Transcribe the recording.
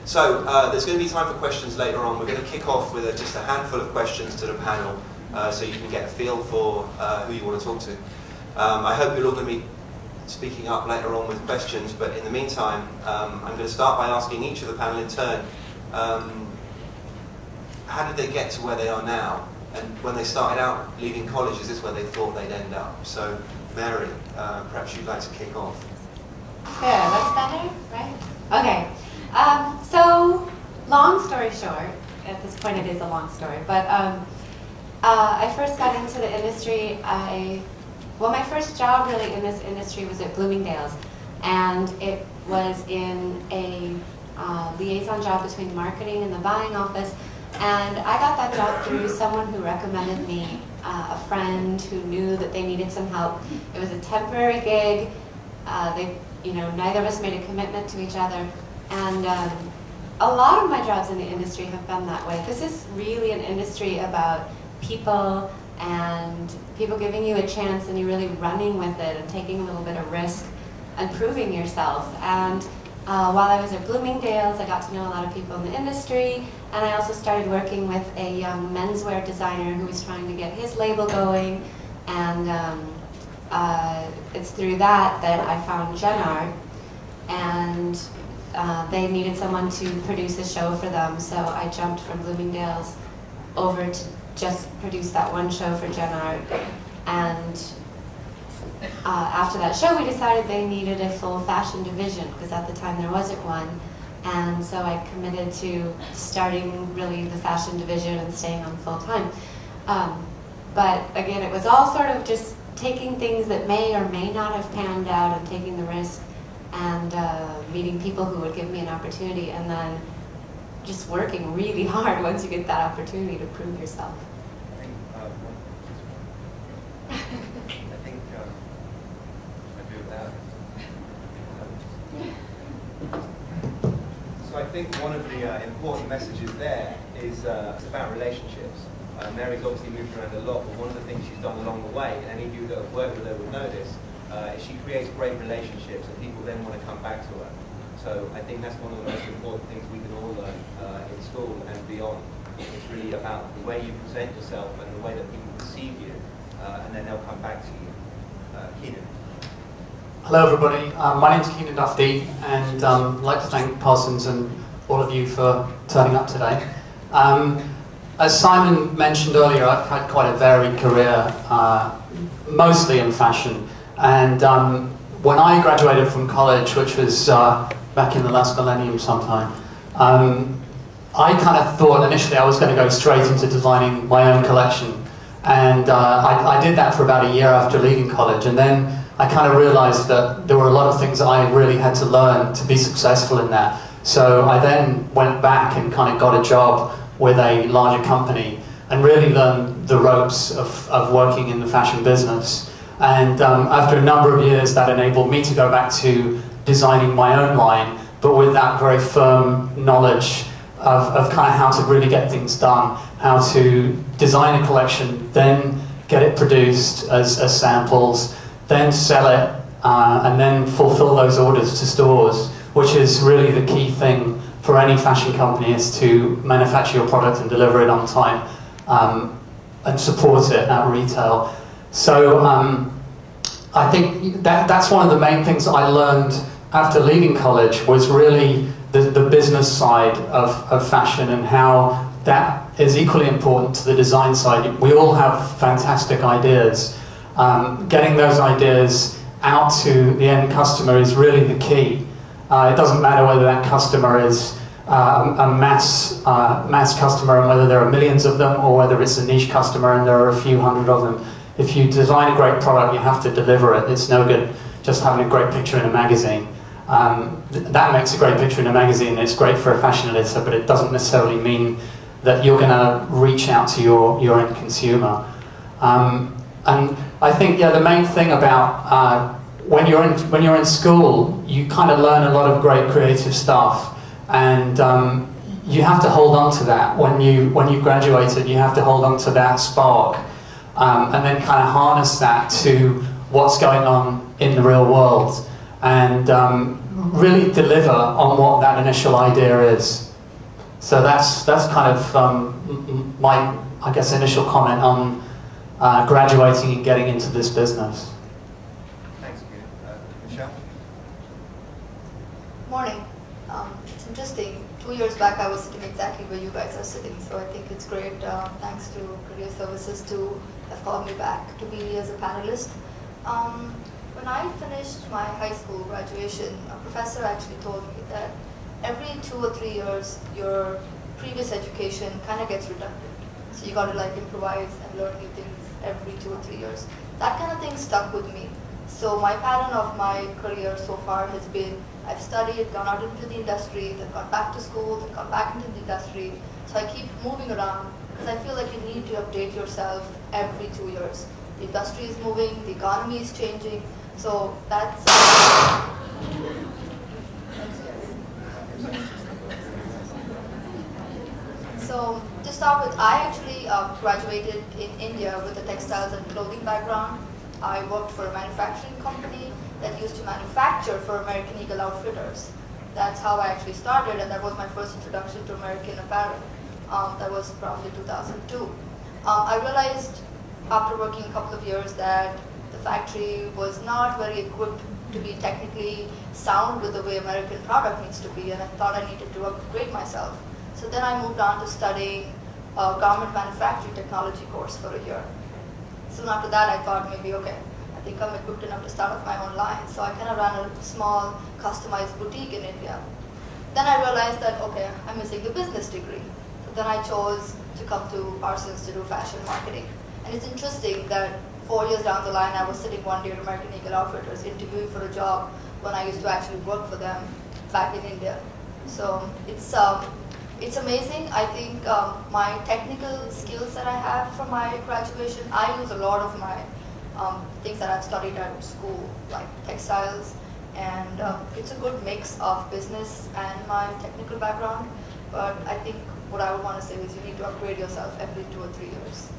So there's going to be time for questions later on. We're going to kick off with just a handful of questions to the panel so you can get a feel for who you want to talk to. I hope you're all going to be speaking up later on with questions, but in the meantime, I'm going to start by asking each of the panel in turn, how did they get to where they are now? And when they started out leaving college, is this where they thought they'd end up? So, Mary, perhaps you'd like to kick off. Sure, that's better, right? Okay. So, long story short, at this point it is a long story, but I first got into the industry, well, my first job really in this industry was at Bloomingdale's, and it was in a liaison job between marketing and the buying office, and I got that job through someone who recommended me, a friend who knew that they needed some help. It was a temporary gig. Neither of us made a commitment to each other, and a lot of my jobs in the industry have been that way. This is really an industry about people and people giving you a chance and you really running with it and taking a little bit of risk and proving yourself. And while I was at Bloomingdale's, I got to know a lot of people in the industry, and I also started working with a young menswear designer who was trying to get his label going, and it's through that I found Gen Art, and they needed someone to produce a show for them, so I jumped from Bloomingdale's over to just produce that one show for Gen Art, and after that show we decided they needed a full fashion division, because at the time there wasn't one, and so I committed to starting really the fashion division and staying on full time. But again, it was all sort of just taking things that may or may not have panned out and taking the risk, and meeting people who would give me an opportunity, and then just working really hard once you get that opportunity to prove yourself. So I think one of the important messages there is it's about relationships. Mary's obviously moved around a lot, but one of the things she's done along the way, and any of you that have worked with her would know this, is she creates great relationships and people then want to come back to her. So I think that's one of the most important things we can all learn in school and beyond. It's really about the way you present yourself and the way that people perceive you, and then they'll come back to you. Keenan. Hello everybody, my name's Keenan Duffy, and I'd like to thank Parsons and all of you for turning up today. As Simon mentioned earlier, I've had quite a varied career, mostly in fashion, and when I graduated from college, which was back in the last millennium sometime, I kind of thought initially I was going to go straight into designing my own collection, and I did that for about a year after leaving college, and then I kind of realized that there were a lot of things I really had to learn to be successful in that. So I then went back and kind of got a job with a larger company and really learned the ropes of working in the fashion business. And after a number of years, that enabled me to go back to designing my own line, but with that very firm knowledge of kind of how to really get things done, how to design a collection, then get it produced as samples, then sell it, and then fulfill those orders to stores, which is really the key thing for any fashion company, is to manufacture your product and deliver it on time, and support it at retail. So I think that's one of the main things I learned after leaving college, was really the business side of fashion, and how that is equally important to the design side. We all have fantastic ideas. Getting those ideas out to the end customer is really the key. It doesn't matter whether that customer is a mass customer and whether there are millions of them, or whether it's a niche customer and there are a few hundred of them. If you design a great product, you have to deliver it. It's no good just having a great picture in a magazine. That makes a great picture in a magazine. It's great for a fashion editor, but it doesn't necessarily mean that you're going to reach out to your end consumer. And I think, yeah, the main thing about when you're in school, you kind of learn a lot of great creative stuff, and you have to hold on to that. When you graduated, you have to hold on to that spark, and then kind of harness that to what's going on in the real world. And really deliver on what that initial idea is. So that's kind of my, I guess, initial comment on graduating and getting into this business. Thanks, Michelle? Morning. It's interesting. 2 years back, I was sitting exactly where you guys are sitting, so I think it's great. Thanks to Career Services to have called me back to be as a panelist. When I finished my high school graduation, a professor actually told me that every 2 or 3 years, your previous education kind of gets redundant. So you got to like improvise and learn new things every 2 or 3 years. That kind of thing stuck with me. So my pattern of my career so far has been I've studied, gone out into the industry, then gone back to school, then gone back into the industry. So I keep moving around because I feel like you need to update yourself every 2 years. The industry is moving, the economy is changing. So that's So to start with, I actually graduated in India with a textiles and clothing background. I worked for a manufacturing company that used to manufacture for American Eagle Outfitters. That's how I actually started, and that was my first introduction to American apparel. That was probably 2002. I realized after working a couple of years that the factory was not very equipped to be technically sound with the way American product needs to be, and I thought I needed to upgrade myself. So then I moved on to studying a garment manufacturing technology course for a year. Soon after that, I thought maybe, okay, I think I'm equipped enough to start off my own line. So I kind of ran a small customized boutique in India. Then I realized that, okay, I'm missing the business degree. So then I chose to come to Parsons to do fashion marketing. And it's interesting that 4 years down the line, I was sitting one day at American Eagle Outfitters interviewing for a job when I used to actually work for them back in India. So it's amazing. I think my technical skills that I have from my graduation, I use a lot of my things that I've studied at school, like textiles, and it's a good mix of business and my technical background. But I think what I would want to say is you need to upgrade yourself every 2 or 3 years.